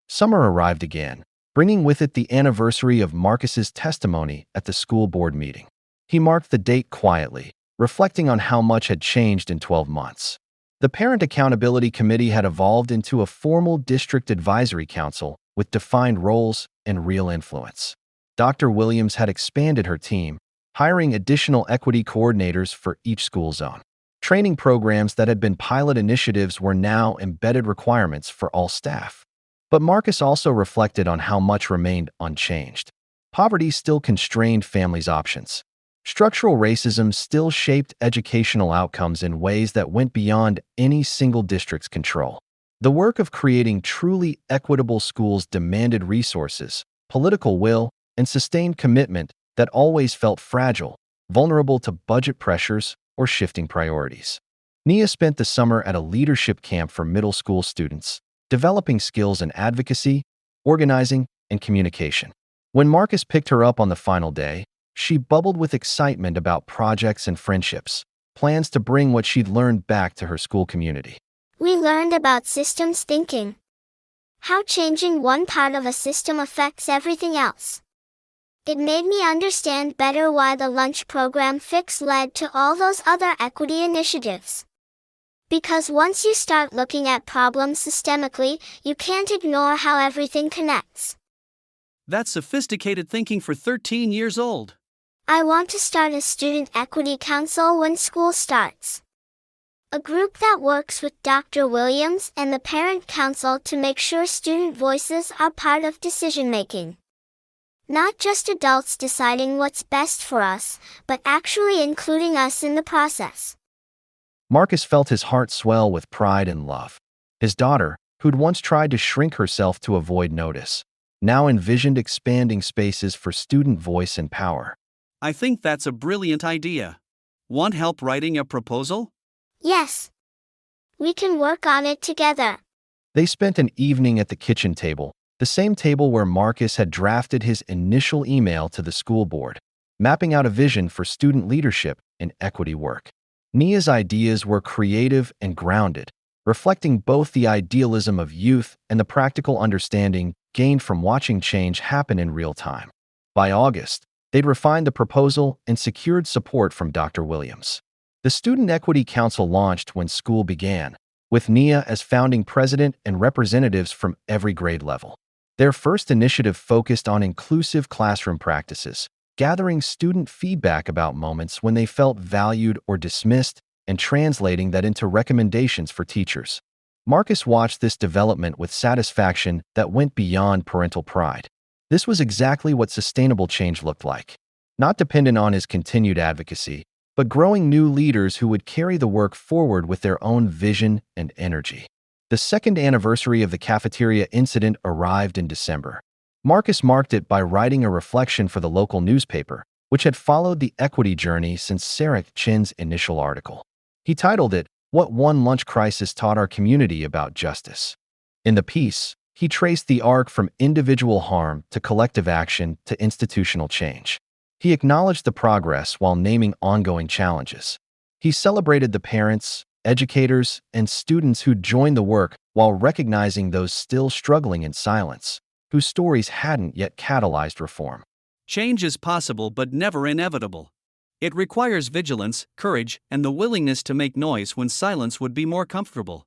Summer arrived again, bringing with it the anniversary of Marcus's testimony at the school board meeting. He marked the date quietly, reflecting on how much had changed in 12 months. The Parent Accountability Committee had evolved into a formal district advisory council with defined roles and real influence. Dr. Williams had expanded her team, hiring additional equity coordinators for each school zone. Training programs that had been pilot initiatives were now embedded requirements for all staff. But Marcus also reflected on how much remained unchanged. Poverty still constrained families' options. Structural racism still shaped educational outcomes in ways that went beyond any single district's control. The work of creating truly equitable schools demanded resources, political will, and sustained commitment that always felt fragile, vulnerable to budget pressures or shifting priorities. Nia spent the summer at a leadership camp for middle school students, developing skills in advocacy, organizing, and communication. When Marcus picked her up on the final day, she bubbled with excitement about projects and friendships, plans to bring what she'd learned back to her school community. We learned about systems thinking. How changing one part of a system affects everything else. It made me understand better why the lunch program fix led to all those other equity initiatives. Because once you start looking at problems systemically, you can't ignore how everything connects. That's sophisticated thinking for 13 years old. I want to start a student equity council when school starts. A group that works with Dr. Williams and the parent council to make sure student voices are part of decision-making. Not just adults deciding what's best for us, but actually including us in the process. Marcus felt his heart swell with pride and love. His daughter, who'd once tried to shrink herself to avoid notice, now envisioned expanding spaces for student voice and power. I think that's a brilliant idea. Want help writing a proposal? Yes. We can work on it together. They spent an evening at the kitchen table, the same table where Marcus had drafted his initial email to the school board, mapping out a vision for student leadership and equity work. Nia's ideas were creative and grounded, reflecting both the idealism of youth and the practical understanding gained from watching change happen in real time. By August, they'd refined the proposal and secured support from Dr. Williams. The Student Equity Council launched when school began, with Nia as founding president and representatives from every grade level. Their first initiative focused on inclusive classroom practices, gathering student feedback about moments when they felt valued or dismissed and translating that into recommendations for teachers. Marcus watched this development with satisfaction that went beyond parental pride. This was exactly what sustainable change looked like. Not dependent on his continued advocacy, but growing new leaders who would carry the work forward with their own vision and energy. The second anniversary of the cafeteria incident arrived in December. Marcus marked it by writing a reflection for the local newspaper, which had followed the equity journey since Sarah Chin's initial article. He titled it, "What One Lunch Crisis Taught Our Community About Justice." In the piece, he traced the arc from individual harm to collective action to institutional change. He acknowledged the progress while naming ongoing challenges. He celebrated the parents, educators, and students who joined the work while recognizing those still struggling in silence, whose stories hadn't yet catalyzed reform. Change is possible but never inevitable. It requires vigilance, courage, and the willingness to make noise when silence would be more comfortable.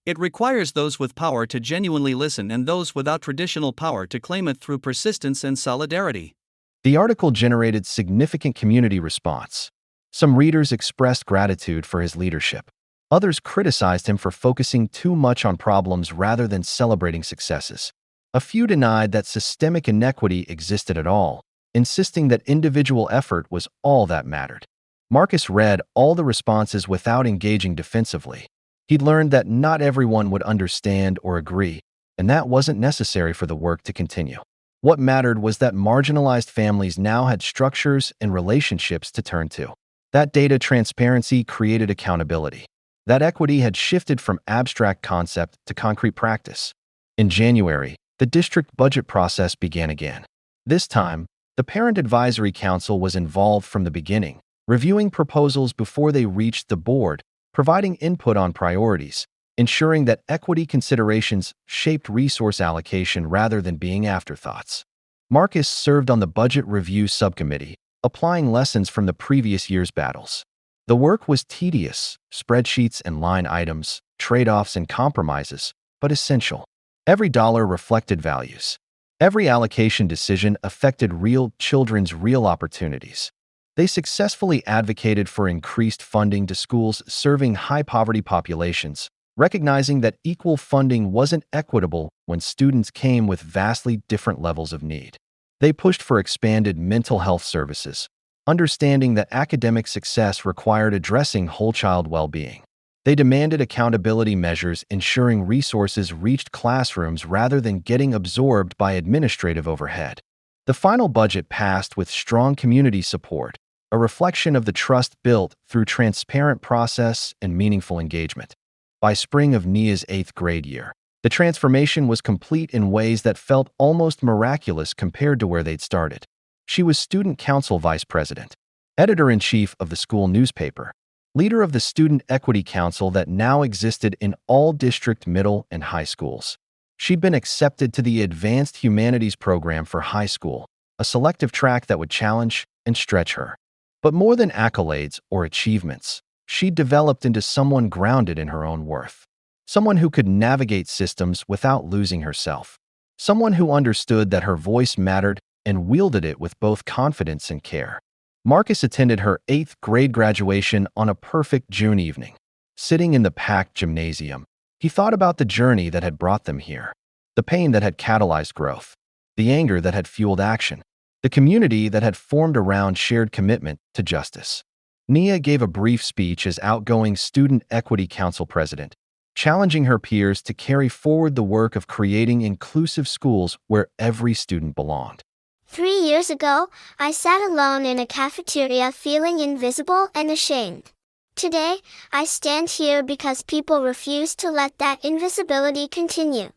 It requires those with power to genuinely listen and those without traditional power to claim it through persistence and solidarity. The article generated significant community response. Some readers expressed gratitude for his leadership. Others criticized him for focusing too much on problems rather than celebrating successes. A few denied that systemic inequity existed at all, insisting that individual effort was all that mattered. Marcus read all the responses without engaging defensively. He'd learned that not everyone would understand or agree, and that wasn't necessary for the work to continue. What mattered was that marginalized families now had structures and relationships to turn to. That data transparency created accountability. That equity had shifted from abstract concept to concrete practice. In January, the district budget process began again. This time, the Parent Advisory Council was involved from the beginning, reviewing proposals before they reached the board, providing input on priorities, ensuring that equity considerations shaped resource allocation rather than being afterthoughts. Marcus served on the Budget Review Subcommittee, applying lessons from the previous year's battles. The work was tedious, spreadsheets and line items, trade-offs and compromises, but essential. Every dollar reflected values. Every allocation decision affected real children's real opportunities. They successfully advocated for increased funding to schools serving high-poverty populations, recognizing that equal funding wasn't equitable when students came with vastly different levels of need. They pushed for expanded mental health services, understanding that academic success required addressing whole child well-being. They demanded accountability measures ensuring resources reached classrooms rather than getting absorbed by administrative overhead. The final budget passed with strong community support, a reflection of the trust built through transparent process and meaningful engagement. By spring of Nia's 8th grade year, the transformation was complete in ways that felt almost miraculous compared to where they'd started. She was student council vice president, editor-in-chief of the school newspaper, leader of the Student Equity Council that now existed in all district middle and high schools. She'd been accepted to the Advanced Humanities program for high school, a selective track that would challenge and stretch her. But more than accolades or achievements, she developed into someone grounded in her own worth. Someone who could navigate systems without losing herself. Someone who understood that her voice mattered and wielded it with both confidence and care. Marcus attended her 8th grade graduation on a perfect June evening. Sitting in the packed gymnasium, he thought about the journey that had brought them here, the pain that had catalyzed growth, the anger that had fueled action, the community that had formed around shared commitment to justice. Nia gave a brief speech as outgoing Student Equity Council president, challenging her peers to carry forward the work of creating inclusive schools where every student belonged. 3 years ago, I sat alone in a cafeteria feeling invisible and ashamed. Today, I stand here because people refuse to let that invisibility continue.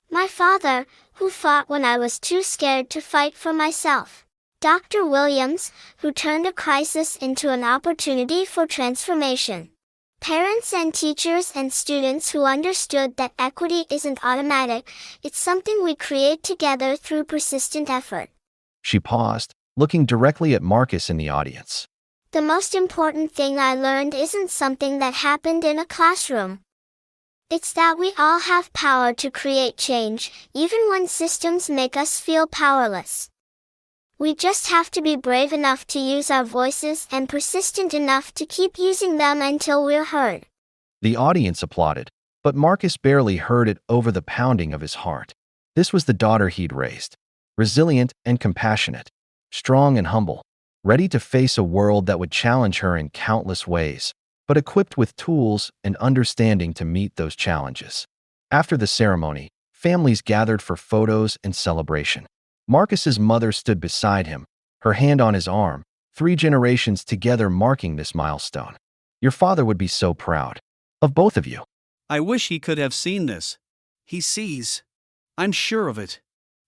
My father, who fought when I was too scared to fight for myself. Dr. Williams, who turned a crisis into an opportunity for transformation. Parents and teachers and students who understood that equity isn't automatic, it's something we create together through persistent effort. She paused, looking directly at Marcus in the audience. The most important thing I learned isn't something that happened in a classroom. It's that we all have power to create change, even when systems make us feel powerless. We just have to be brave enough to use our voices and persistent enough to keep using them until we're heard. The audience applauded, but Marcus barely heard it over the pounding of his heart. This was the daughter he'd raised, resilient and compassionate, strong and humble, ready to face a world that would challenge her in countless ways, but equipped with tools and understanding to meet those challenges. After the ceremony, families gathered for photos and celebration. Marcus's mother stood beside him, her hand on his arm, 3 generations together marking this milestone. Your father would be so proud of both of you. I wish he could have seen this. He sees. I'm sure of it.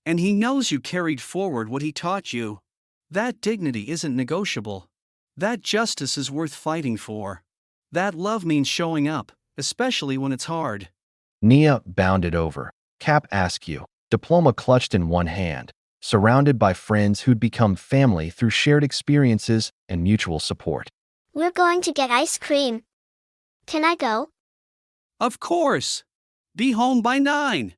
And he knows you carried forward what he taught you. That dignity isn't negotiable. That justice is worth fighting for. That love means showing up, especially when it's hard. Nia bounded over, cap askew, diploma clutched in one hand, surrounded by friends who'd become family through shared experiences and mutual support. We're going to get ice cream. Can I go? Of course. Be home by 9.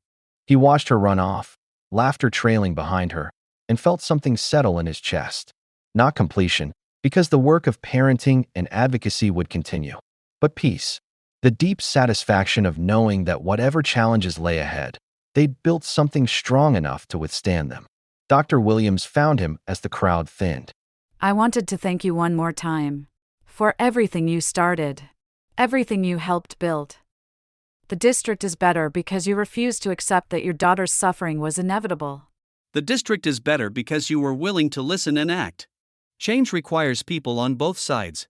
He watched her run off, laughter trailing behind her, and felt something settle in his chest. Not completion, because the work of parenting and advocacy would continue, but peace, the deep satisfaction of knowing that whatever challenges lay ahead, they'd built something strong enough to withstand them. Dr. Williams found him as the crowd thinned. I wanted to thank you one more time. For everything you started. Everything you helped build. The district is better because you refused to accept that your daughter's suffering was inevitable. The district is better because you were willing to listen and act. Change requires people on both sides.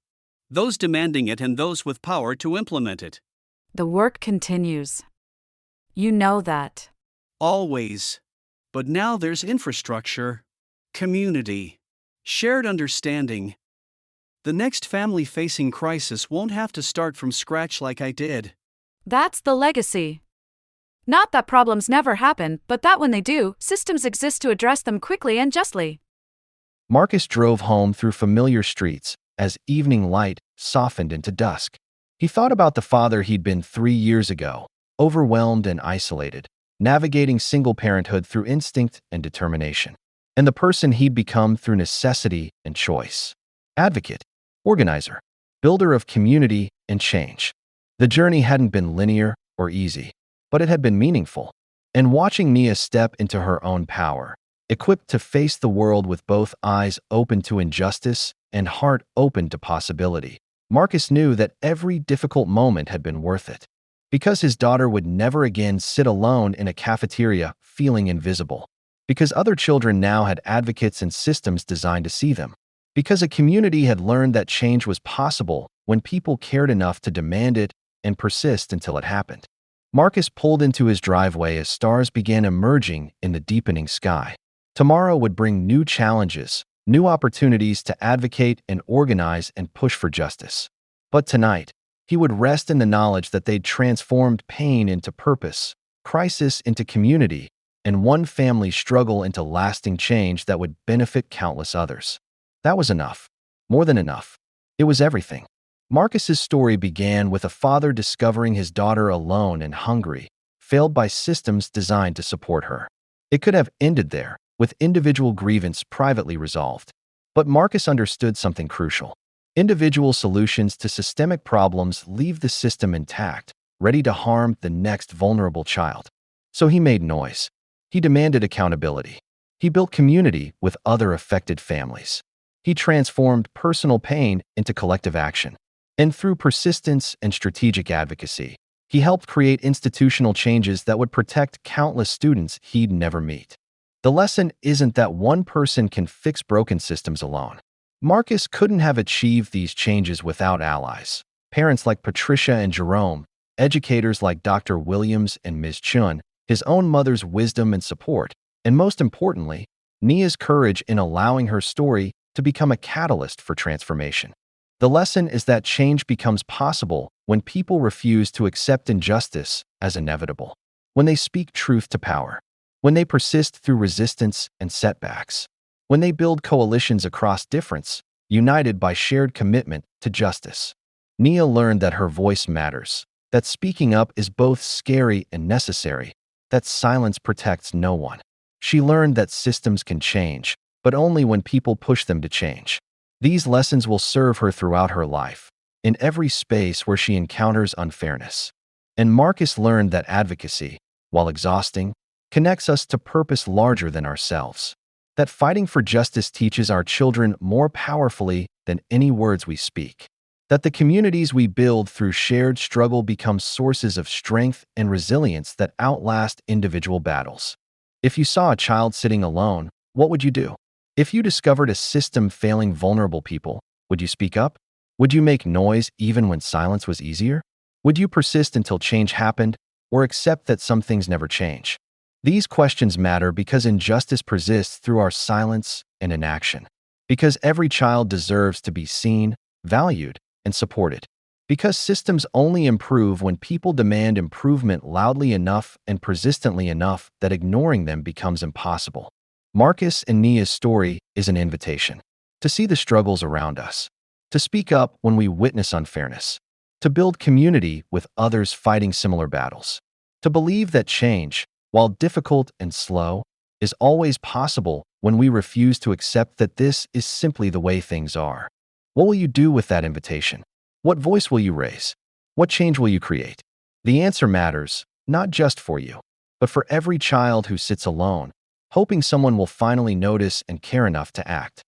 Those demanding it and those with power to implement it. The work continues. You know that. Always. But now there's infrastructure, community, shared understanding. The next family facing crisis won't have to start from scratch like I did. That's the legacy. Not that problems never happen, but that when they do, systems exist to address them quickly and justly. Marcus drove home through familiar streets as evening light softened into dusk. He thought about the father he'd been 3 years ago, overwhelmed and isolated, navigating single parenthood through instinct and determination, and the person he'd become through necessity and choice. Advocate, organizer, builder of community and change. The journey hadn't been linear or easy, but it had been meaningful. And watching Nia step into her own power, equipped to face the world with both eyes open to injustice and heart open to possibility, Marcus knew that every difficult moment had been worth it. Because his daughter would never again sit alone in a cafeteria feeling invisible. Because other children now had advocates and systems designed to see them. Because a community had learned that change was possible when people cared enough to demand it and persist until it happened. Marcus pulled into his driveway as stars began emerging in the deepening sky. Tomorrow would bring new challenges, new opportunities to advocate and organize and push for justice. But tonight, he would rest in the knowledge that they'd transformed pain into purpose, crisis into community, and one family's struggle into lasting change that would benefit countless others. That was enough. More than enough. It was everything. Marcus's story began with a father discovering his daughter alone and hungry, failed by systems designed to support her. It could have ended there, with individual grievance privately resolved. But Marcus understood something crucial. Individual solutions to systemic problems leave the system intact, ready to harm the next vulnerable child. So he made noise. He demanded accountability. He built community with other affected families. He transformed personal pain into collective action. And through persistence and strategic advocacy, he helped create institutional changes that would protect countless students he'd never meet. The lesson isn't that one person can fix broken systems alone. Marcus couldn't have achieved these changes without allies. Parents like Patricia and Jerome, educators like Dr. Williams and Ms. Chun, his own mother's wisdom and support, and most importantly, Nia's courage in allowing her story to become a catalyst for transformation. The lesson is that change becomes possible when people refuse to accept injustice as inevitable, when they speak truth to power, when they persist through resistance and setbacks, when they build coalitions across difference, united by shared commitment to justice. Nia learned that her voice matters, that speaking up is both scary and necessary, that silence protects no one. She learned that systems can change, but only when people push them to change. These lessons will serve her throughout her life, in every space where she encounters unfairness. And Marcus learned that advocacy, while exhausting, connects us to purpose larger than ourselves. That fighting for justice teaches our children more powerfully than any words we speak. That the communities we build through shared struggle become sources of strength and resilience that outlast individual battles. If you saw a child sitting alone, what would you do? If you discovered a system failing vulnerable people, would you speak up? Would you make noise even when silence was easier? Would you persist until change happened, or accept that some things never change? These questions matter because injustice persists through our silence and inaction. Because every child deserves to be seen, valued, and supported. Because systems only improve when people demand improvement loudly enough and persistently enough that ignoring them becomes impossible. Marcus and Nia's story is an invitation to see the struggles around us, to speak up when we witness unfairness, to build community with others fighting similar battles, to believe that change, while difficult and slow, is always possible when we refuse to accept that this is simply the way things are. What will you do with that invitation? What voice will you raise? What change will you create? The answer matters, not just for you, but for every child who sits alone, hoping someone will finally notice and care enough to act.